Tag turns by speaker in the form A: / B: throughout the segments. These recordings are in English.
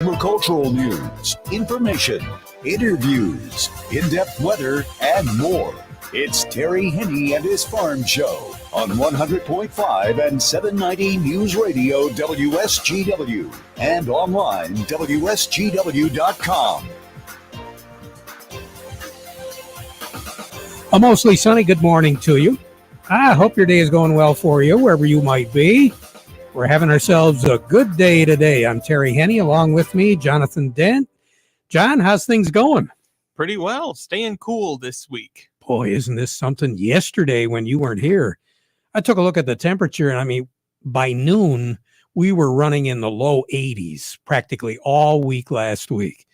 A: Agricultural news, information, interviews, in-depth weather, and more. It's Terry Henne and his Farm Show on 100.5 and 790 News Radio WSGW and online WSGW.com.
B: A mostly sunny good morning to you. I hope your day is going well for you, wherever you might be. We're having ourselves a good day today. I'm Terry Henne, along with me, Jonathan Dent. John, how's things going?
C: Pretty well. Staying cool this week.
B: Boy, isn't this something? Yesterday, when you weren't here, I took a look at the temperature, and by noon, we were running in the low 80s practically all week last week.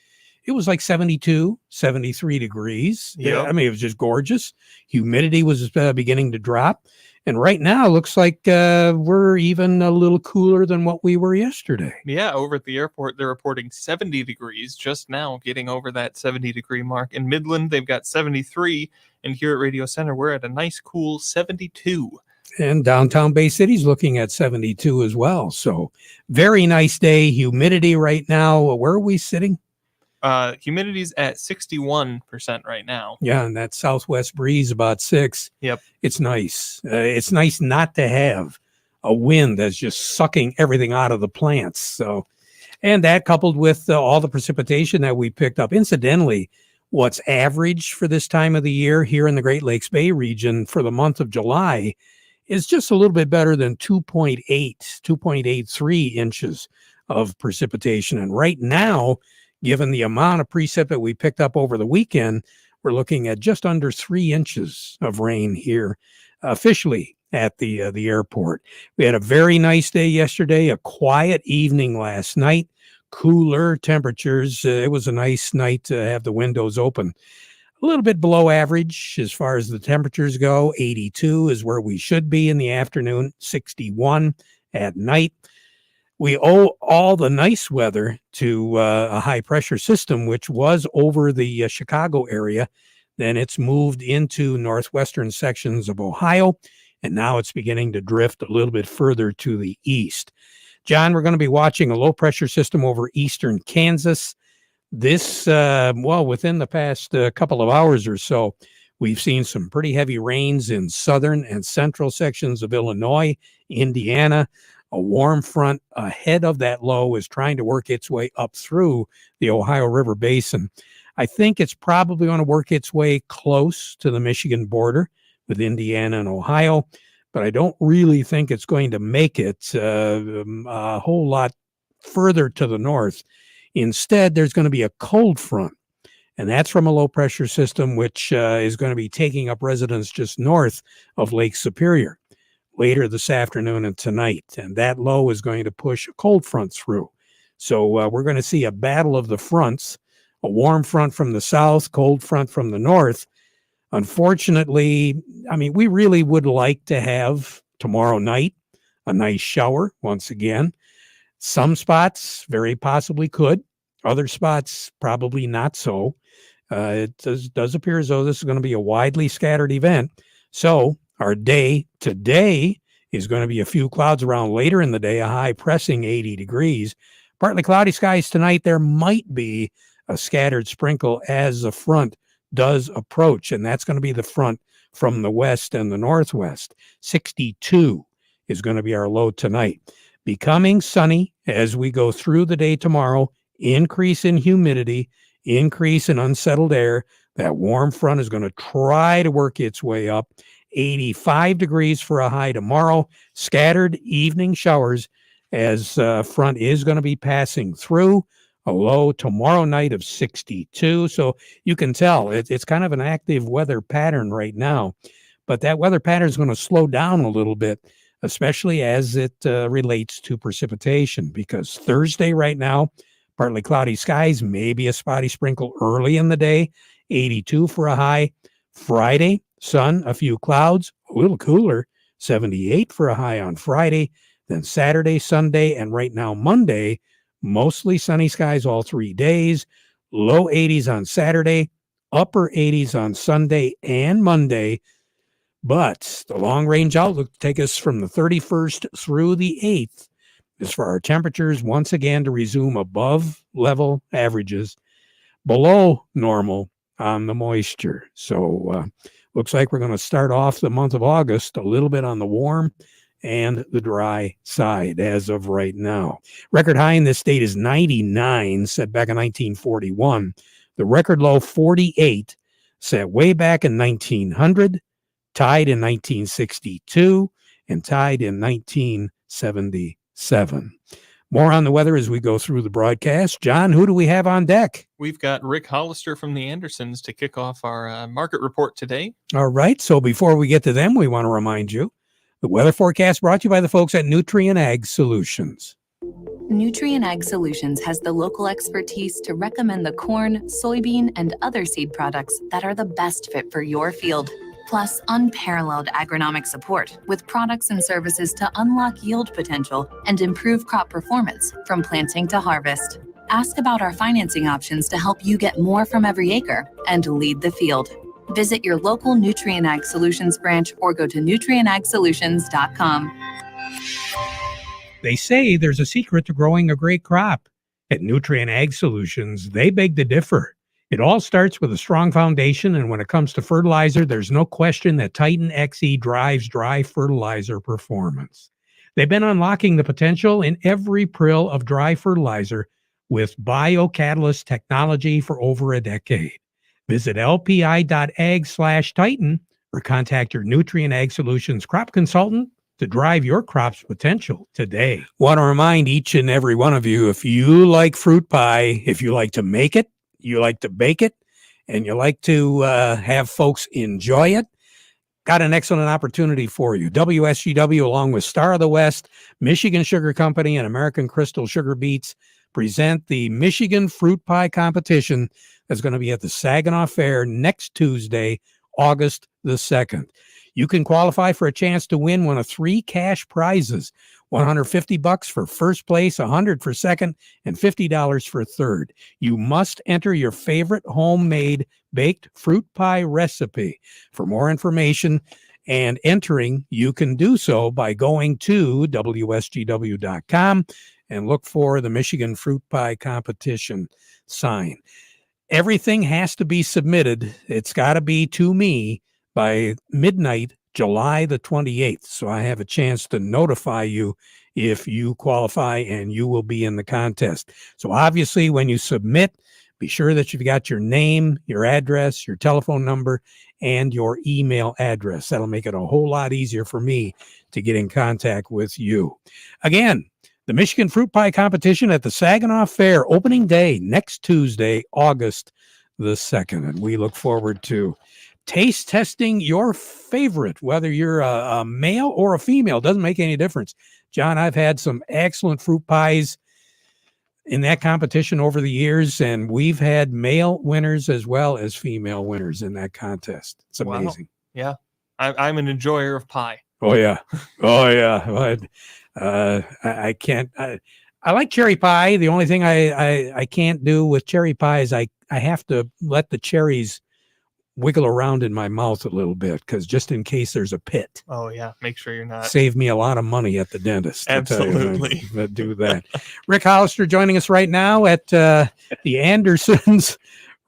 B: It was like 72, 73 degrees.
C: Yep.
B: It was just gorgeous. Humidity was beginning to drop. And right now, it looks like we're even a little cooler than what we were yesterday.
C: Yeah, over at the airport, they're reporting 70 degrees just now, getting over that 70-degree mark. In Midland, they've got 73. And here at Radio Center, we're at a nice, cool 72.
B: And downtown Bay City's looking at 72 as well. So very nice day. Humidity right now. Where are we sitting?
C: Humidity's at 61% right now.
B: Yeah, and that southwest breeze about 6.
C: Yep.
B: It's nice. It's nice not to have a wind that's just sucking everything out of the plants. So, and that coupled with all the precipitation that we picked up. Incidentally, what's average for this time of the year here in the Great Lakes Bay region for the month of July is just a little bit better than 2.83 inches of precipitation. And right now, given the amount of precip that we picked up over the weekend, we're looking at just under 3 inches of rain here officially at the airport. We had a very nice day yesterday, a quiet evening last night, cooler temperatures. It was a nice night to have the windows open. A little bit below average as far as the temperatures go. 82 is where we should be in the afternoon, 61 at night. We owe all the nice weather to a high-pressure system, which was over the Chicago area. Then it's moved into northwestern sections of Ohio, and now it's beginning to drift a little bit further to the east. John, we're going to be watching a low-pressure system over eastern Kansas. This, within the past couple of hours or so, we've seen some pretty heavy rains in southern and central sections of Illinois, Indiana. A warm front ahead of that low is trying to work its way up through the Ohio River Basin. I think it's probably going to work its way close to the Michigan border with Indiana and Ohio, but I don't really think it's going to make it a whole lot further to the north. Instead, there's going to be a cold front, and that's from a low-pressure system, which is going to be taking up residence just north of Lake Superior later this afternoon and tonight, and that low is going to push a cold front through. So we're going to see a battle of the fronts, a warm front from the south, cold front from the north. Unfortunately, we really would like to have tomorrow night a nice shower once again. Some spots very possibly could, other spots probably not so. It does appear as though this is going to be a widely scattered event. So our day today is going to be a few clouds around later in the day, a high pressing 80 degrees. Partly cloudy skies tonight. There might be a scattered sprinkle as the front does approach, and that's going to be the front from the west and the northwest. 62 is going to be our low tonight. Becoming sunny as we go through the day tomorrow, increase in humidity, increase in unsettled air. That warm front is going to try to work its way up. 85 degrees for a high tomorrow. Scattered evening showers as front is going to be passing through. A low tomorrow night of 62. So you can tell it's kind of an active weather pattern right now. But that weather pattern is going to slow down a little bit, especially as it relates to precipitation, because Thursday right now, partly cloudy skies, maybe a spotty sprinkle early in the day, 82 for a high. Friday, sun, a few clouds, a little cooler, 78 for a high on Friday. Then Saturday, Sunday, and right now Monday, mostly sunny skies all 3 days, low 80s on Saturday, upper 80s on Sunday and Monday. But the long-range outlook take us from the 31st through the 8th. is for our temperatures once again to resume above level averages, below normal on the moisture. So looks like we're going to start off the month of August a little bit on the warm and the dry side as of right now. Record high in this state is 99, set back in 1941. The record low, 48, set way back in 1900, tied in 1962, and tied in 1977. More on the weather as we go through the broadcast. John, who do we have on deck?
C: We've got Rick Hollister from the Andersons to kick off our market report today.
B: All right. So before we get to them, we want to remind you the weather forecast brought to you by the folks at Nutrien Ag Solutions.
D: Nutrien Ag Solutions has the local expertise to recommend the corn, soybean, and other seed products that are the best fit for your field. Plus, unparalleled agronomic support with products and services to unlock yield potential and improve crop performance from planting to harvest. Ask about our financing options to help you get more from every acre and lead the field. Visit your local Nutrien Ag Solutions branch or go to nutrienagsolutions.com.
B: They say there's a secret to growing a great crop. At Nutrien Ag Solutions, they beg to differ. It all starts with a strong foundation, and when it comes to fertilizer, there's no question that Titan XE drives dry fertilizer performance. They've been unlocking the potential in every prill of dry fertilizer with biocatalyst technology for over a decade. Visit lpi.ag/Titan or contact your Nutrien Ag Solutions crop consultant to drive your crop's potential today. Want to remind each and every one of you, if you like fruit pie, if you like to make it, you like to bake it, and you like to have folks enjoy it, got an excellent opportunity for you. WSGW, along with Star of the West, Michigan Sugar Company, and American Crystal Sugar Beets, present the Michigan Fruit Pie Competition that's going to be at the Saginaw Fair next Tuesday, August the 2nd. You can qualify for a chance to win one of 3 cash prizes, $150 for first place, $100 for second, and $50 for third. You must enter your favorite homemade baked fruit pie recipe. For more information and entering, you can do so by going to WSGW.com and look for the Michigan Fruit Pie Competition sign. Everything has to be submitted. It's got to be to me by midnight, July the 28th. So I have a chance to notify you if you qualify and you will be in the contest. So obviously when you submit, be sure that you've got your name, your address, your telephone number, and your email address. That'll make it a whole lot easier for me to get in contact with you. Again, the Michigan Fruit Pie Competition at the Saginaw Fair, opening day next Tuesday, August the 2nd. And we look forward to taste testing your favorite, whether you're a male or a female, doesn't make any difference. John, I've had some excellent fruit pies in that competition over the years, and we've had male winners as well as female winners in that contest. It's amazing.
C: Wow. Yeah. I'm an enjoyer of pie.
B: Oh, yeah. Oh, yeah. I can't. I like cherry pie. The only thing I can't do with cherry pie is I have to let the cherries wiggle around in my mouth a little bit, because just in case there's a pit.
C: Oh, yeah. Make sure you're not.
B: Save me a lot of money at the dentist.
C: Absolutely.
B: Do that. Rick Hollister joining us right now at the Andersons.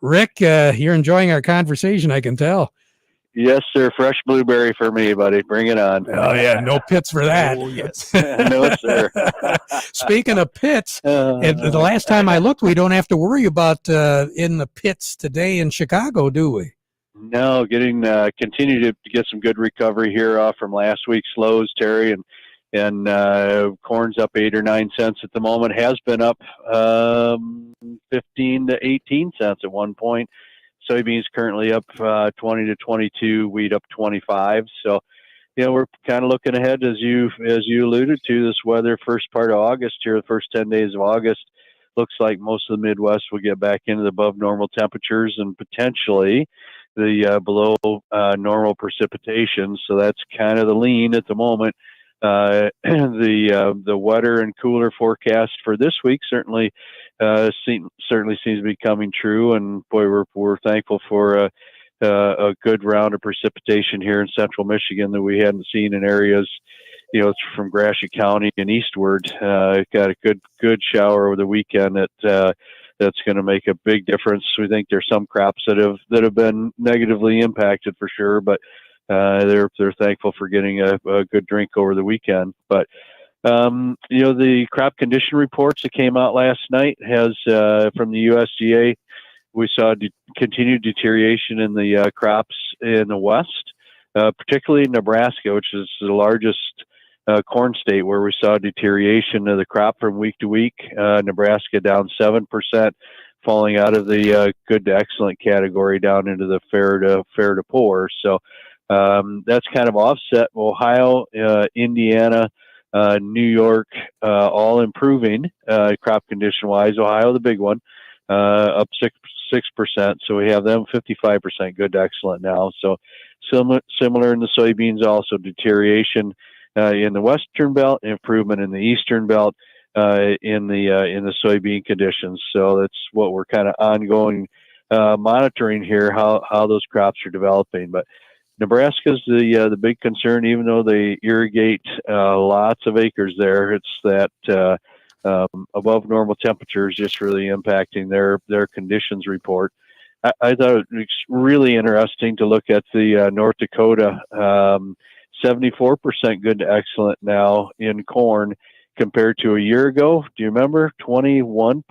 B: Rick, you're enjoying our conversation, I can tell.
E: Yes, sir. Fresh blueberry for me, buddy. Bring it on.
B: Oh, yeah. No pits for that.
C: Oh, yes.
E: No, sir.
B: Speaking of pits, the last time I looked, we don't have to worry about in the pits today in Chicago, do we?
E: No, continue to get some good recovery here from last week's lows, Terry, and corn's up 8 or 9 cents at the moment. Has been up 15 to 18 cents at one point. Soybeans currently up 20 to 22, wheat up 25. So, we're kind of looking ahead as you alluded to. This weather, first part of August here, the first 10 days of August, looks like most of the Midwest will get back into the above normal temperatures and potentially the below normal precipitation. So that's kind of the lean at the moment. The wetter and cooler forecast for this week certainly seems to be coming true. And boy, we're thankful for a good round of precipitation here in central Michigan that we hadn't seen in areas it's from Gratiot County and eastward. Got a good shower over the weekend that's going to make a big difference. We think there's some crops that have been negatively impacted for sure, but they're thankful for getting a good drink over the weekend. But the crop condition reports that came out last night has from the USDA. We saw continued deterioration in the crops in the west, particularly Nebraska, which is the largest corn state, where we saw deterioration of the crop from week to week. Nebraska down 7%, falling out of the good to excellent category down into the fair to poor. So that's kind of offset. Ohio, Indiana, New York, all improving crop condition wise. Ohio, the big one, up 6%. So we have them 55% good to excellent now. So similar in the soybeans, also deterioration in the western belt, improvement in the eastern belt in the soybean conditions. So that's what we're kind of ongoing monitoring here, how those crops are developing. But Nebraska's the big concern, even though they irrigate lots of acres there. It's that above normal temperatures just really impacting their conditions report. I thought it was really interesting to look at the North Dakota, 74% good to excellent now in corn compared to a year ago. Do you remember? 21%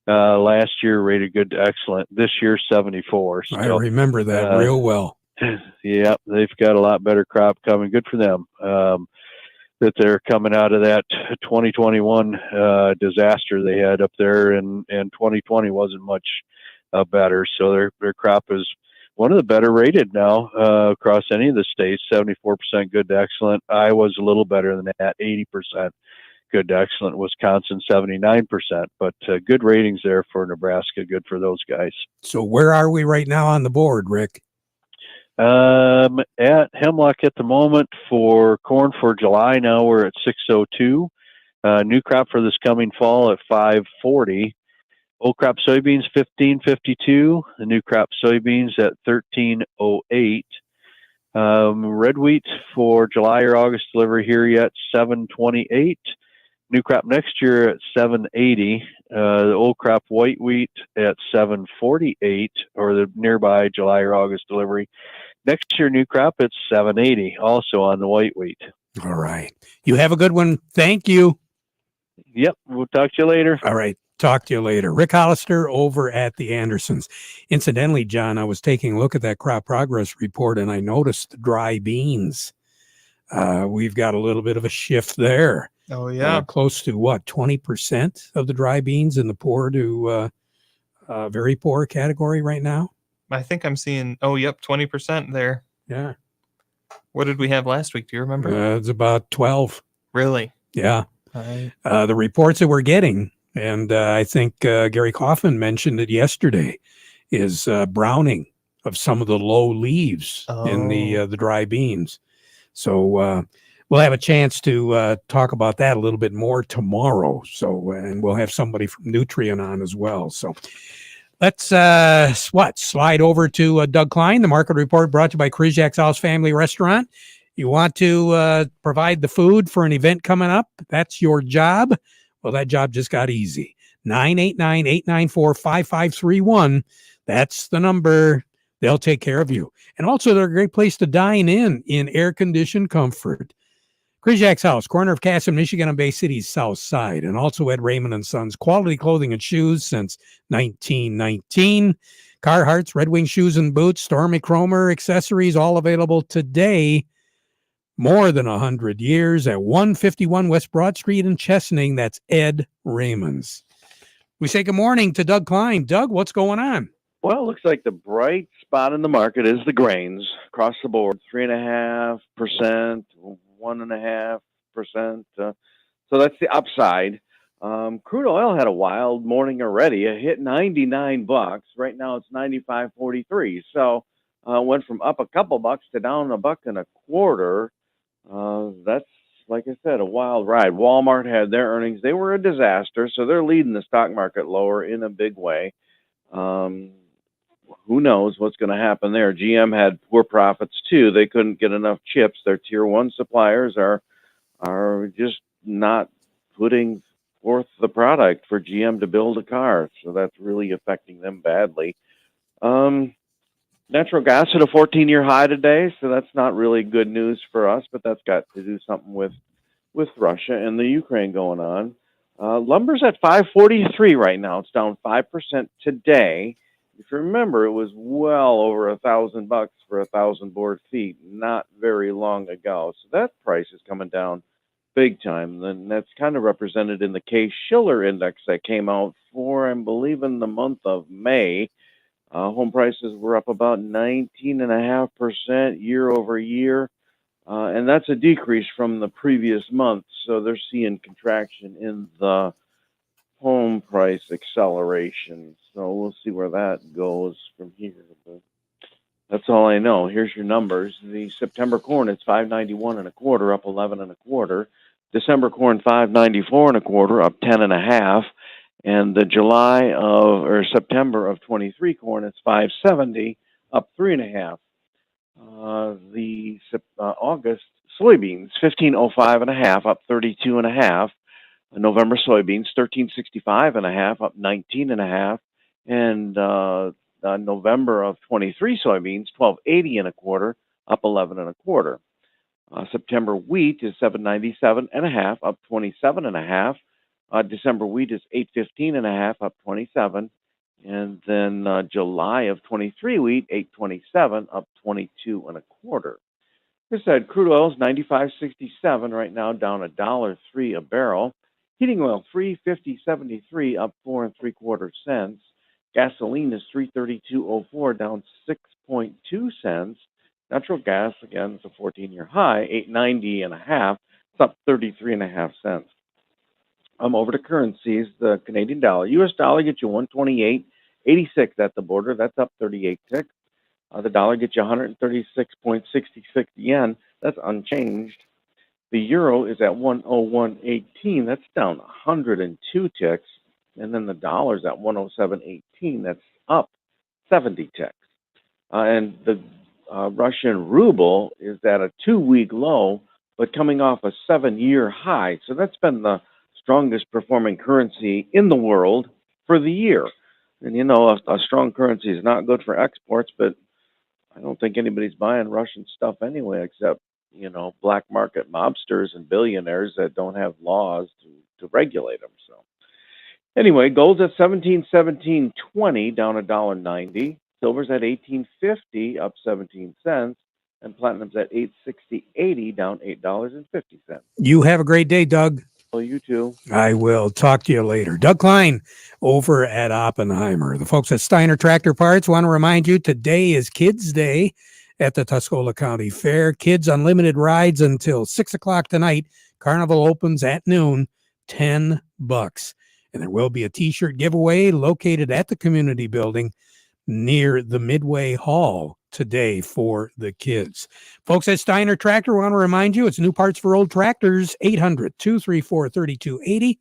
E: last year rated good to excellent. This year, 74. So,
B: I remember that real well.
E: Yeah, they've got a lot better crop coming. Good for them. That they're coming out of that 2021 disaster they had up there, and 2020 wasn't much better. So their crop is one of the better rated now across any of the states. 74% good to excellent. Iowa's a little better than that, 80% good to excellent. Wisconsin 79%, but good ratings there for Nebraska. Good for those guys.
B: So where are we right now on the board, Rick?
E: At Hemlock at the moment for corn for July, now we're at 602. New crop for this coming fall at 540. Old crop soybeans 1552. The new crop soybeans at 1308. Red wheat for July or August delivery here yet 728. New crop next year at 780. The old crop white wheat at 748, or the nearby July or August delivery. Next year, new crop, it's 780, also on the white wheat.
B: All right. You have a good one. Thank you.
E: Yep. We'll talk to you later.
B: All right. Talk to you later. Rick Hollister over at the Andersons. Incidentally, John, I was taking a look at that crop progress report and I noticed the dry beans. We've got a little bit of a shift there.
C: Oh, yeah.
B: Close to what, 20% of the dry beans in the poor to very poor category right now?
C: I think I'm seeing, 20% there.
B: Yeah.
C: What did we have last week? Do you remember?
B: It's about 12.
C: Really?
B: Yeah. The reports that we're getting, and I think Gary Kaufman mentioned it yesterday, is browning of some of the low leaves in the dry beans. So we'll have a chance to talk about that a little bit more tomorrow. So, and we'll have somebody from Nutrien on as well. So let's slide over to Doug Klein, the market report brought to you by Kryzak's House Family Restaurant. You want to provide the food for an event coming up? That's your job. Well, that job just got easy. 989-894-5531. That's the number. They'll take care of you. And also, they're a great place to dine in air-conditioned comfort. Kryzak's House, corner of Cass and Michigan on Bay City's south side. And also Ed Raymond & Sons, quality clothing and shoes since 1919. Carhartt's, Red Wing shoes and boots, Stormy Cromer accessories, all available today. More than 100 years at 151 West Broad Street in Chesaning. That's Ed Raymond's. We say good morning to Doug Klein. Doug, what's going on?
F: Well, it looks like the bright spot in the market is the grains across the board, 3.5%, 1.5%. So that's the upside. Crude oil had a wild morning already. It hit $99. Right now it's $95.43. So went from up a couple bucks to down $1.25. That's, like I said, a wild ride. Walmart had their earnings. They were a disaster, so they're leading the stock market lower in a big way. Who knows what's going to happen there? GM had poor profits too. They couldn't get enough chips. Their tier one suppliers are are just not putting forth the product for GM to build a car. So that's really affecting them badly. Natural gas hit a 14-year high today, so that's not really good news for us, but that's got to do something with Russia and the Ukraine going on. Lumber's at 543 right now. It's down 5% today. If you remember, it was well over $1,000 for 1,000 board feet not very long ago. So that price is coming down big time. And that's kind of represented in the Case-Shiller index that came out for, I believe, in the month of May. Home prices were up about 19.5% year over year. And that's a decrease from the previous month. So they're seeing contraction in the home price acceleration. So we'll see where that goes from here. But that's all I know. Here's your numbers. The September corn, it's 591.25, up 11.25. December corn, 594.25, up 10.5. And the September of 23 corn, it's 570, up 3.5. The August soybeans, 1505.5, up 32.5. November soybeans, 1365.5, up 19.5. And November of 23 soybeans, 1280.25, up 11.25. September wheat is 797.5, up 27.5. December wheat is 815.5, up 27. And then July of 23 wheat, 827, up 22.25. Like I said, crude oil is 95.67 right now, down $1.03 a barrel. Heating oil, 350.73, up 4.75 cents. Gasoline is 332.04, down 6.2 cents. Natural gas, again, it's a 14-year high, 890.5. It's up 33.5 cents. Over to currencies. The Canadian dollar, U.S. dollar gets you 128.86 at the border. That's up 38 ticks. The dollar gets you 136.66 yen. That's unchanged. The euro is at 101.18. That's down 102 ticks. And then the dollar's at 107.18. That's up 70 ticks. And the Russian ruble is at a 2-week low, but coming off a 7-year high. So that's been the strongest performing currency in the world for the year. And you know, a strong currency is not good for exports, but I don't think anybody's buying Russian stuff anyway, except, you know, black market mobsters and billionaires that don't have laws to regulate them. So anyway, gold's at 17.20, down $1.90. Silver's at 18.50, up 17 cents. And platinum's at 860.80, down $8.50.
B: You have a great day, Doug.
F: Well, you too.
B: I will talk to you later. Doug Klein over at Oppenheimer. The folks at Steiner Tractor Parts want to remind you today is Kids Day at the Tuscola County Fair. Kids unlimited rides until 6 o'clock tonight. Carnival opens at noon, $10. And there will be a t-shirt giveaway located at the community building near the Midway Hall today for the kids. Folks at Steiner Tractor want to remind you it's new parts for old tractors, 800-234-3280,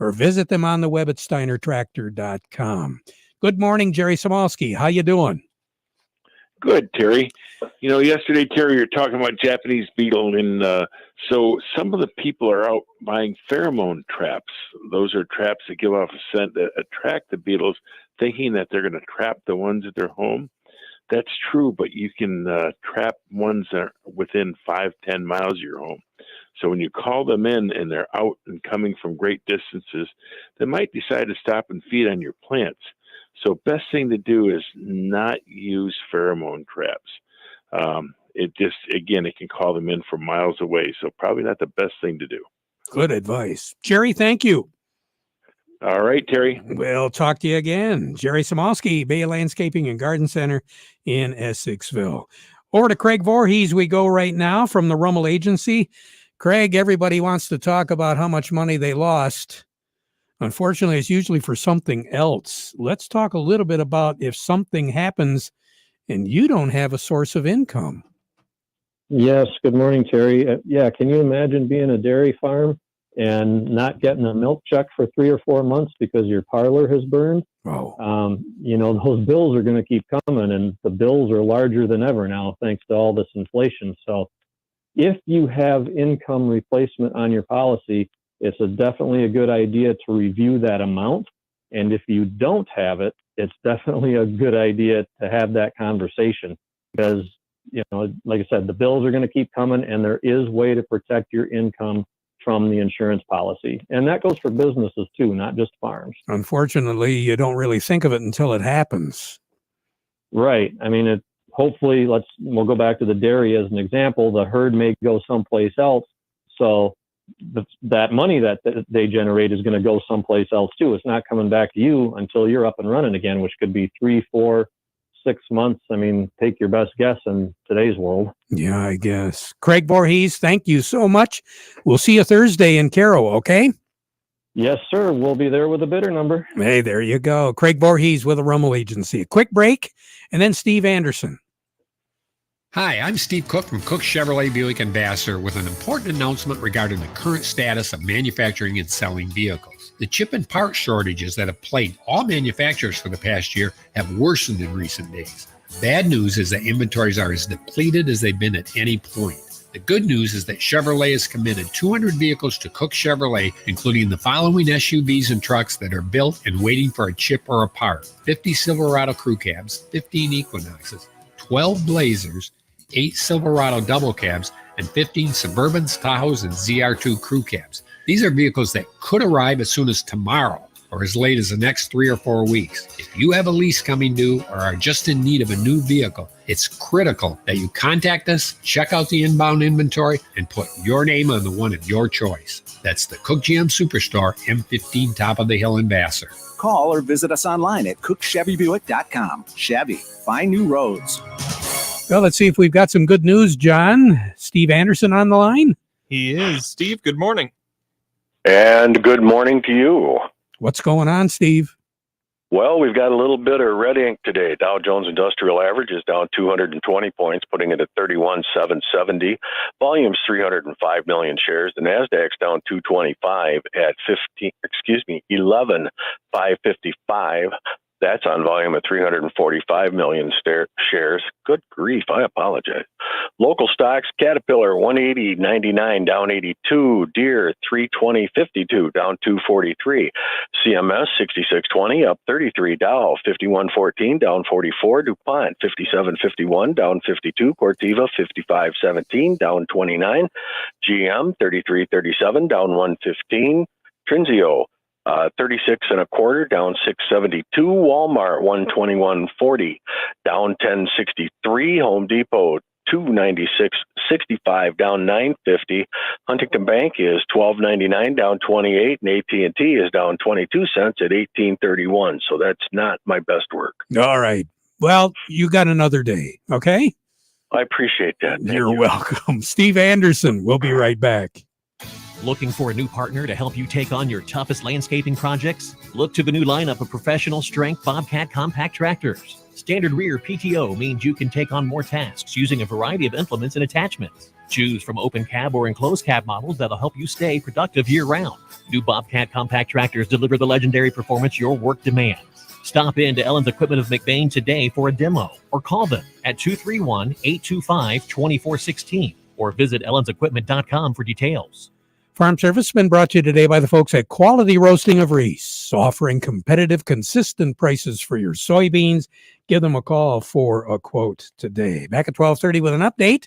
B: or visit them on the web at steinertractor.com. Good morning, Jerry Samolsky. How you doing?
G: Good, Terry. You know, yesterday, Terry, you were talking about Japanese beetle, and so some of the people are out buying pheromone traps. Those are traps that give off a scent that attract the beetles, thinking that they're going to trap the ones at their home. That's true, but you can trap ones that are within 5-10 miles of your home. So when you call them in and they're out and coming from great distances, they might decide to stop and feed on your plants. So best thing to do is not use pheromone traps. It just, again, it can call them in from miles away. So probably not the best thing to do.
B: Good advice. Jerry, thank you.
G: All right, Terry.
B: We'll talk to you again. Jerry Samolsky, Bay Landscaping and Garden Center in Essexville. Over to Craig Voorhees we go right now from the Rummel Agency. Craig, everybody wants to talk about how much money they lost. Unfortunately, it's usually for something else. Let's talk a little bit about if something happens and you don't have a source of income.
H: Yes. Good morning, Terry. Yeah. Can you imagine being a dairy farm and not getting a milk check for 3 or 4 months because your parlor has burned?
B: Oh.
H: You know, those bills are going to keep coming, and the bills are larger than ever now thanks to all this inflation. So, if you have income replacement on your policy, it's definitely a good idea to review that amount. And if you don't have it, it's definitely a good idea to have that conversation because, like I said, the bills are going to keep coming and there is a way to protect your income from the insurance policy. And that goes for businesses too, not just farms.
B: Unfortunately, you don't really think of it until it happens.
H: Right. I mean, hopefully, we'll go back to the dairy as an example. The herd may go someplace else. So that money that they generate is going to go someplace else too. It's not coming back to you until you're up and running again, which could be 3, 4, 6 months. I mean, take your best guess in today's world.
B: Yeah, I guess. Craig Voorhees, thank you so much. We'll see you Thursday in Caro, okay?
H: Yes, sir. We'll be there with a bidder number.
B: Hey, there you go. Craig Voorhees with the Rummel Agency. A quick break, and then Steve Anderson.
I: Hi, I'm Steve Cook from Cook Chevrolet Buick Ambassador with an important announcement regarding the current status of manufacturing and selling vehicles. The chip and part shortages that have plagued all manufacturers for the past year have worsened in recent days. Bad news is that inventories are as depleted as they've been at any point. The good news is that Chevrolet has committed 200 vehicles to Cook Chevrolet, including the following SUVs and trucks that are built and waiting for a chip or a part: 50 Silverado crew cabs, 15 Equinoxes, 12 Blazers, 8 Silverado double cabs, and 15 Suburbans, Tahoes, and ZR2 crew cabs. These are vehicles that could arrive as soon as tomorrow or as late as the next 3 or 4 weeks. If you have a lease coming due or are just in need of a new vehicle, it's critical that you contact us, check out the inbound inventory, and put your name on the one of your choice. That's the Cook GM Superstore, M15 Top of the Hill Ambassador.
J: Call or visit us online at cookchevybuick.com. Chevy, find new roads.
B: Well, let's see if we've got some good news, John. Steve Anderson on the line?
C: He is. Steve, good morning.
K: And good morning to you.
B: What's going on, Steve?
K: Well, we've got a little bit of red ink today. Dow Jones Industrial Average is down 220 points, putting it at 31,770. Volume's 305 million shares. The Nasdaq's down 225 at 11,555. That's on volume of 345 million shares. Good grief, I apologize. Local stocks, Caterpillar 180.99 down 82, Deere 320.52 down 243, CMS 66.20 up 33, Dow 51.14 down 44, DuPont 57.51 down 52, Corteva 55.17 down 29, GM 33.37 down 115, Trinzio 36 and a quarter down 672, Walmart 121.40 down 1063, Home Depot 296.65 down 950, Huntington Bank is 12.99 down 28, and AT&T is down 22 cents at 18.31. So that's not my best work.
B: All right. Well, you got another day, okay?
K: I appreciate that.
B: You're welcome. Steve Anderson. We'll be right back.
L: Looking for a new partner to help you take on your toughest landscaping projects? Look to the new lineup of professional strength Bobcat compact tractors. Standard rear PTO means you can take on more tasks using a variety of implements and attachments. Choose from open cab or enclosed cab models that'll help you stay productive year-round. New Bobcat compact tractors deliver the legendary performance your work demands. Stop in to Ellen's Equipment of McBain today for a demo or call them at 231-825-2416 or visit ellensequipment.com for details.
B: Farm Service has been brought to you today by the folks at Quality Roasting of Reese, offering competitive, consistent prices for your soybeans. Give them a call for a quote today. Back at 12:30 with an update.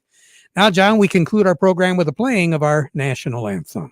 B: Now, John, we conclude our program with the playing of our national anthem.